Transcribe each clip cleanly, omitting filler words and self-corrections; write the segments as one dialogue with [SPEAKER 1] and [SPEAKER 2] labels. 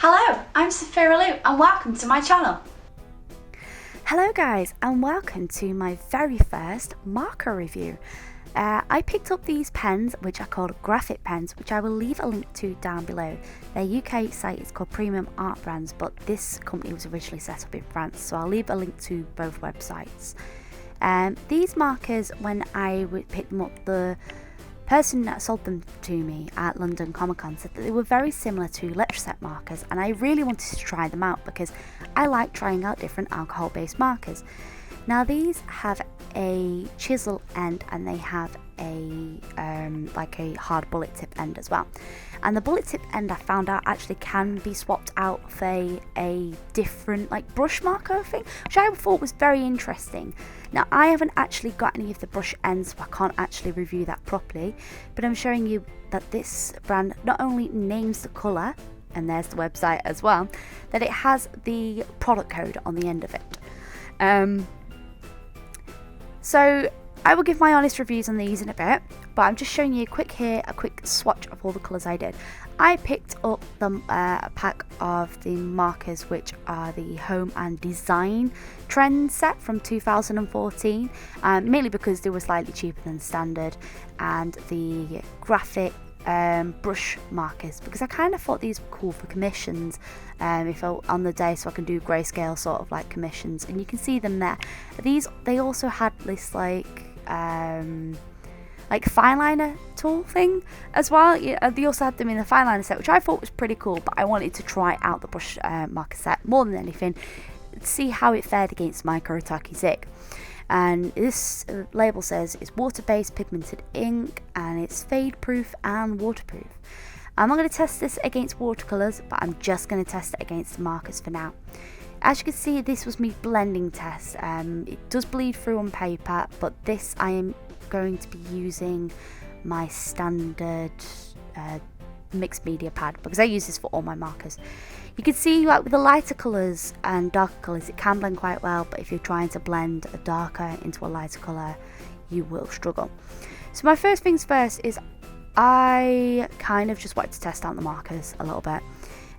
[SPEAKER 1] Hello, I'm Sophiralou and welcome to my channel.
[SPEAKER 2] Hello guys and welcome to my very first marker review. I picked up these pens which are called graphic pens, which I will leave a link to down below. Their UK site is called Premium Art Brands, but this company was originally set up in France, so I'll leave a link to both websites. These markers, when I picked them up, the person that sold them to me at London Comic Con said that they were very similar to Letraset markers, and I really wanted to try them out because I like trying out different alcohol based markers. Now these have a chisel end and they have a like a hard bullet tip end as well, and the bullet tip end I found out actually can be swapped out for a different like brush marker thing, which I thought was very interesting. Now I haven't actually got any of the brush ends, so I can't actually review that properly, but I'm showing you that this brand not only names the colour, and there's the website as well, that it has the product code on the end of it. So I will give my honest reviews on these in a bit, but I'm just showing you a quick swatch of all the colours I did. I picked up a pack of the markers which are the Home and Design Trend set from 2014, mainly because they were slightly cheaper than standard, and the graphic brush markers because I kind of thought these were cool for commissions if on the day, so I can do grayscale sort of like commissions, and you can see them there. They also had this like fine liner tool thing as well. They also had them in the fine liner set, which I thought was pretty cool, but I wanted to try out the brush marker set more than anything, see how it fared against my Kuretake Zig. And this label says it's water-based pigmented ink and it's fade proof and waterproof. I'm not going to test this against watercolours, but I'm just going to test it against the markers for now. As you can see, this was me blending test. It does bleed through on paper, but this I am going to be using my standard mixed media pad because I use this for all my markers. You can see like with the lighter colours and darker colours it can blend quite well, but if you're trying to blend a darker into a lighter colour you will struggle. So my first things first is I kind of just wanted to test out the markers a little bit,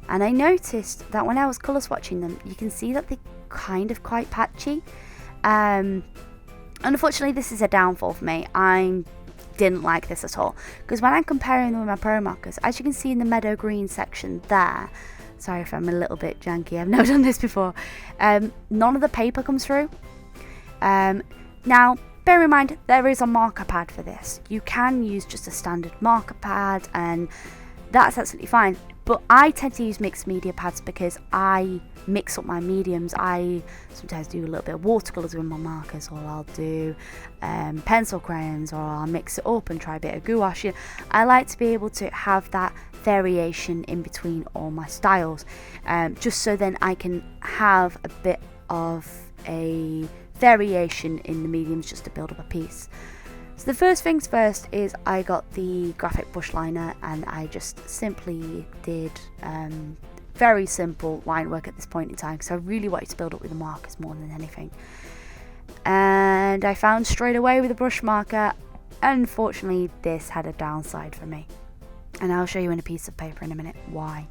[SPEAKER 2] and I noticed that when I was colour swatching them you can see that they're kind of quite patchy. Unfortunately this is a downfall for me. I didn't like this at all because when I'm comparing them with my pro markers, as you can see in the meadow green section there, sorry if I'm a little bit janky, I've never done this before, none of the paper comes through. Now bear in mind there is a marker pad for this. You can use just a standard marker pad and that's absolutely fine, but I tend to use mixed media pads because I mix up my mediums. I sometimes do a little bit of watercolours with my markers, or I'll do pencil crayons, or I'll mix it up and try a bit of gouache. I like to be able to have that variation in between all my styles, just so then I can have a bit of a variation in the mediums just to build up a piece. So the first things first is I got the graphic brush liner and I just simply did very simple line work at this point in time because I really wanted to build up with the markers more than anything. And I found straight away with the brush marker, unfortunately this had a downside for me, and I'll show you in a piece of paper in a minute why.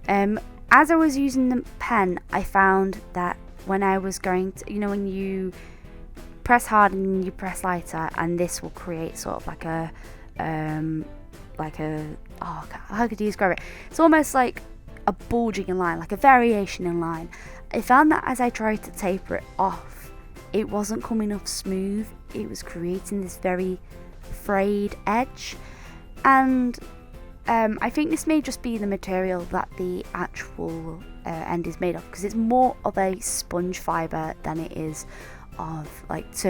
[SPEAKER 2] As I was using the pen I found that when I was going to, when you press hard and you press lighter, and this will create sort of like a how could you describe it? It's almost like a bulging in line, like a variation in line. I found that as I tried to taper it off, it wasn't coming off smooth. It was creating this very frayed edge, and I think this may just be the material that the actual end is made of, because it's more of a sponge fibre than it is of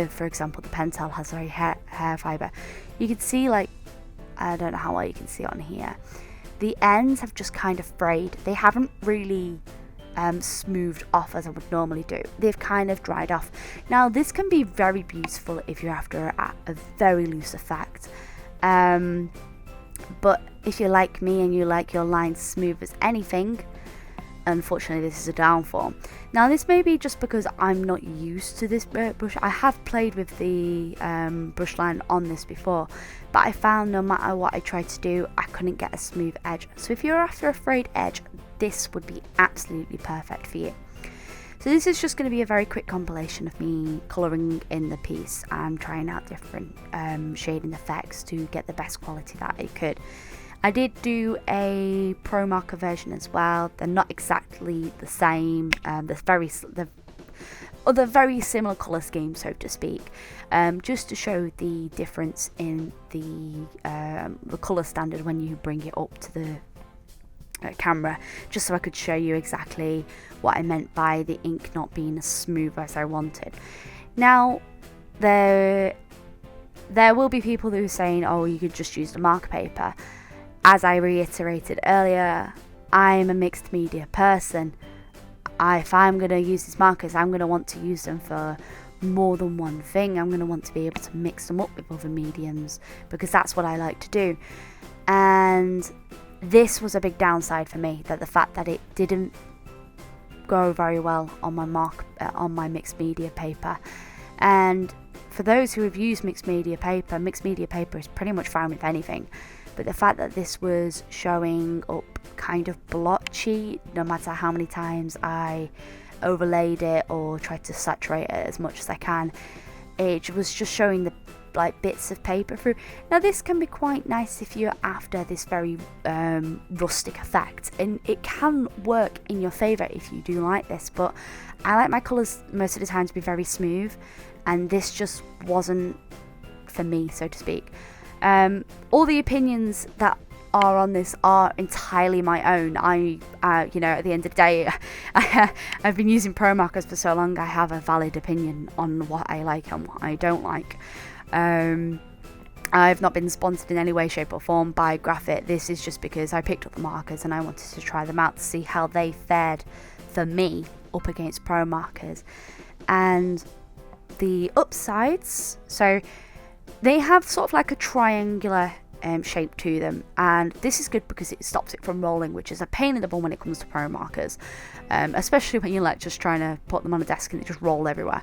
[SPEAKER 2] for example the pentel has very hair fibre. You can see, like, I don't know how well you can see it on here, the ends have just kind of frayed. They haven't really smoothed off as I would normally do. They've kind of dried off. Now this can be very beautiful if you're after a very loose effect, but if you're like me and you like your lines smooth as anything, unfortunately this is a downfall. Now this may be just because I'm not used to this brush. I have played with the brush line on this before, but I found no matter what I tried to do I couldn't get a smooth edge. So if you're after a frayed edge, this would be absolutely perfect for you. So this is just going to be a very quick compilation of me colouring in the piece and trying out different shading effects to get the best quality that I could. I did do a Pro Marker version as well. They're not exactly the same. They're very similar colour scheme, so to speak, just to show the difference in the colour standard when you bring it up to the camera, just so I could show you exactly what I meant by the ink not being as smooth as I wanted. Now, there will be people who are saying, oh, you could just use the marker paper. As I reiterated earlier, I'm a mixed media person. If I'm going to use these markers, I'm going to want to use them for more than one thing. I'm going to want to be able to mix them up with other mediums, because that's what I like to do. And this was a big downside for me, that the fact that it didn't go very well on my mixed media paper. And for those who have used mixed media paper is pretty much fine with anything. But the fact that this was showing up kind of blotchy, no matter how many times I overlaid it or tried to saturate it as much as I can, it was just showing the bits of paper through. Now this can be quite nice if you're after this very rustic effect, and it can work in your favour if you do like this, but I like my colours most of the time to be very smooth, and this just wasn't for me, so to speak. All the opinions that are on this are entirely my own. At the end of the day, I've been using Pro Markers for so long, I have a valid opinion on what I like and what I don't like. I've not been sponsored in any way, shape or form by Graphic. This is just because I picked up the markers and I wanted to try them out to see how they fared for me up against Pro Markers. And the upsides, so they have sort of like a triangular shape to them, and this is good because it stops it from rolling, which is a pain in the bum when it comes to Pro Markers, especially when you're just trying to put them on a desk and they just roll everywhere.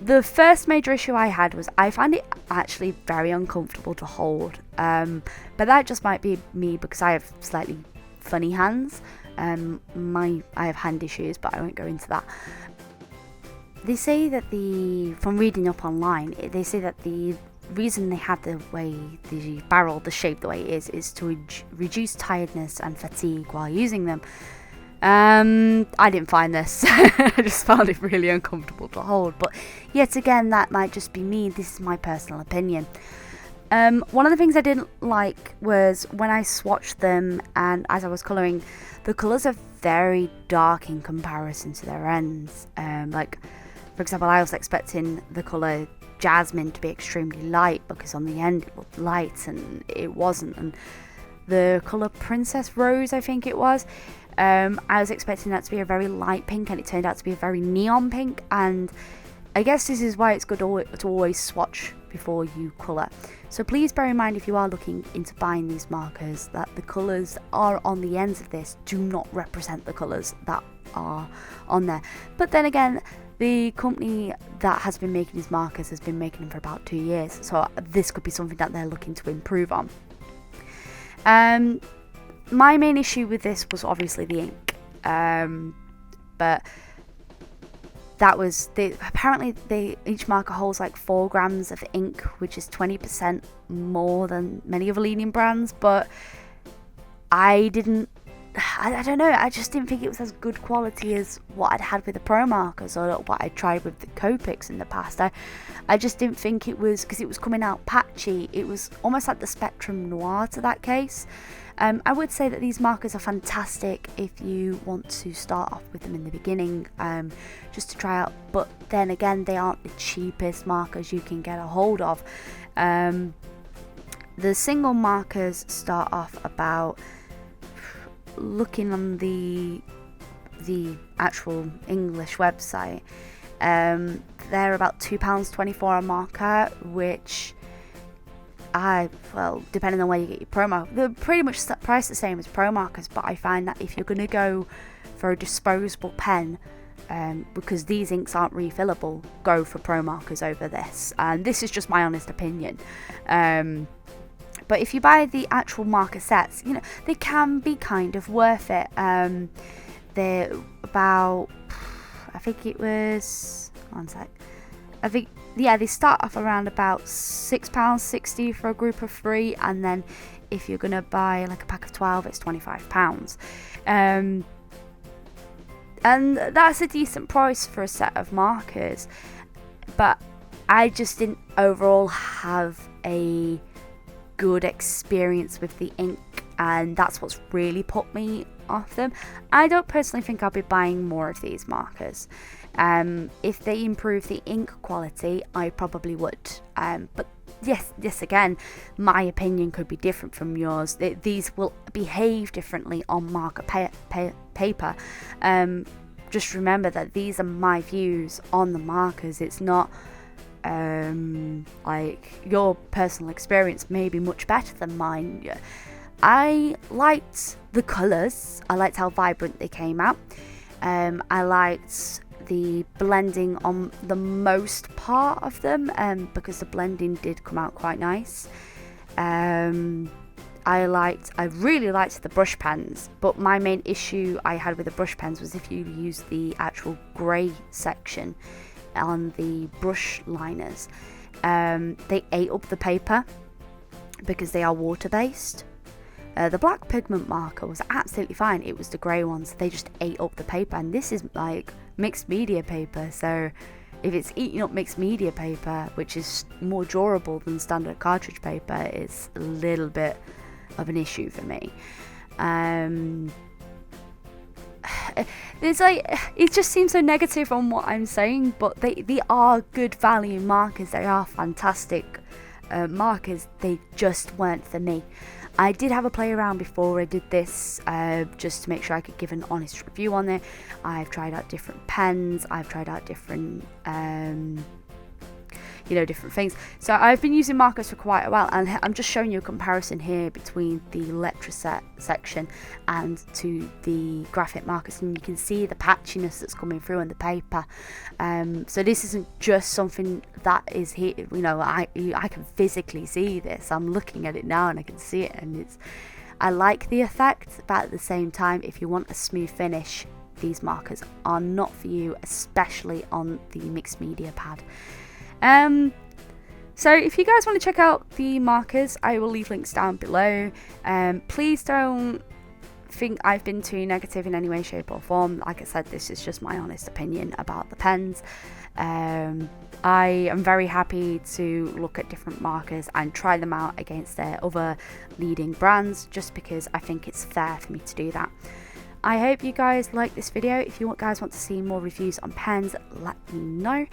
[SPEAKER 2] The first major issue I had was I find it actually very uncomfortable to hold, but that just might be me because I have slightly funny hands. I have hand issues, but I won't go into that. They say that from reading up online, they say that the reason they have the barrel, the shape the way it is to reduce tiredness and fatigue while using them. I didn't find this. I just found it really uncomfortable to hold, but yet again, that might just be me. This is my personal opinion. One of the things I didn't like was when I swatched them and as I was colouring, the colours are very dark in comparison to their ends. For example, I was expecting the colour Jasmine to be extremely light because on the end it looked light and it wasn't. And the colour Princess Rose, I think it was, I was expecting that to be a very light pink, and it turned out to be a very neon pink. And I guess this is why it's good to always swatch before you colour. So please bear in mind, if you are looking into buying these markers, that the colours that are on the ends of this do not represent the colours that are on there. But then again, the company that has been making these markers has been making them for about 2 years, so this could be something that they're looking to improve on. My main issue with this was obviously the ink, but that was each marker holds like 4 grams of ink, which is 20% more than many other leading brands. But I don't know, I just didn't think it was as good quality as what I'd had with the Pro Markers or what I tried with the Copics in the past. I just didn't think it was, because it was coming out patchy. It was almost like the Spectrum Noir to that case. I would say that these markers are fantastic if you want to start off with them in the beginning, just to try out. But then again, they aren't the cheapest markers you can get a hold of. The single markers start off about, looking on the actual English website, they're about £2.24 a marker, which depending on where you get your Pro Marker, they're pretty much priced the same as Pro Markers. But I find that if you're going to go for a disposable pen, because these inks aren't refillable, go for Pro Markers over this. And this is just my honest opinion. But if you buy the actual marker sets, you know, they can be kind of worth it. They're about, I think it was, one sec, I think, yeah, they start off around about £6.60 for a group of 3, and then if you're gonna buy like a pack of 12, it's £25. And that's a decent price for a set of markers, but I just didn't overall have a good experience with the ink, and that's what's really put me off them. I don't personally think I'll be buying more of these markers. If they improve the ink quality, I probably would, but yes, again, my opinion could be different from yours. These will behave differently on marker paper. Just remember that these are my views on the markers. It's not like your personal experience may be much better than mine. I liked the colours. I liked how vibrant they came out. I liked the blending on the most part of them, because the blending did come out quite nice. I really liked the brush pens, but my main issue I had with the brush pens was if you use the actual grey section on the brush liners, they ate up the paper because they are water based. The black pigment marker was absolutely fine. It was the grey ones, they just ate up the paper, and this is like mixed media paper, so if it's eating up mixed media paper, which is more durable than standard cartridge paper, it's a little bit of an issue for me. It's like, it just seems so negative on what I'm saying, but they are good value markers. They are fantastic markers. They just weren't for me. I did have a play around before I did this, just to make sure I could give an honest review on it. I've tried out different pens, I've tried out different different things. So I've been using markers for quite a while, and I'm just showing you a comparison here between the Letraset section and to the graphic markers, and you can see the patchiness that's coming through on the paper. So this isn't just something that is here, I can physically see this. I'm looking at it now and I can see it, and I like the effect, but at the same time, if you want a smooth finish, these markers are not for you, especially on the mixed media pad. So if you guys want to check out the markers, I will leave links down below. Please don't think I've been too negative in any way, shape or form. Like I said, this is just my honest opinion about the pens. I am very happy to look at different markers and try them out against their other leading brands, just because I think it's fair for me to do that. I hope you guys like this video. If you guys want to see more reviews on pens, let me know.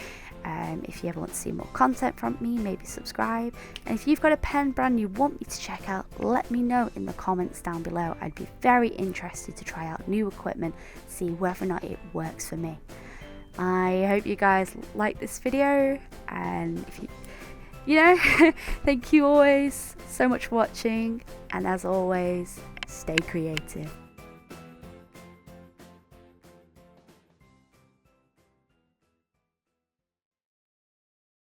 [SPEAKER 2] If you ever want to see more content from me, maybe subscribe. And if you've got a pen brand you want me to check out, let me know in the comments down below. I'd be very interested to try out new equipment, see whether or not it works for me. I hope you guys like this video, and if thank you always so much for watching, and as always, stay creative.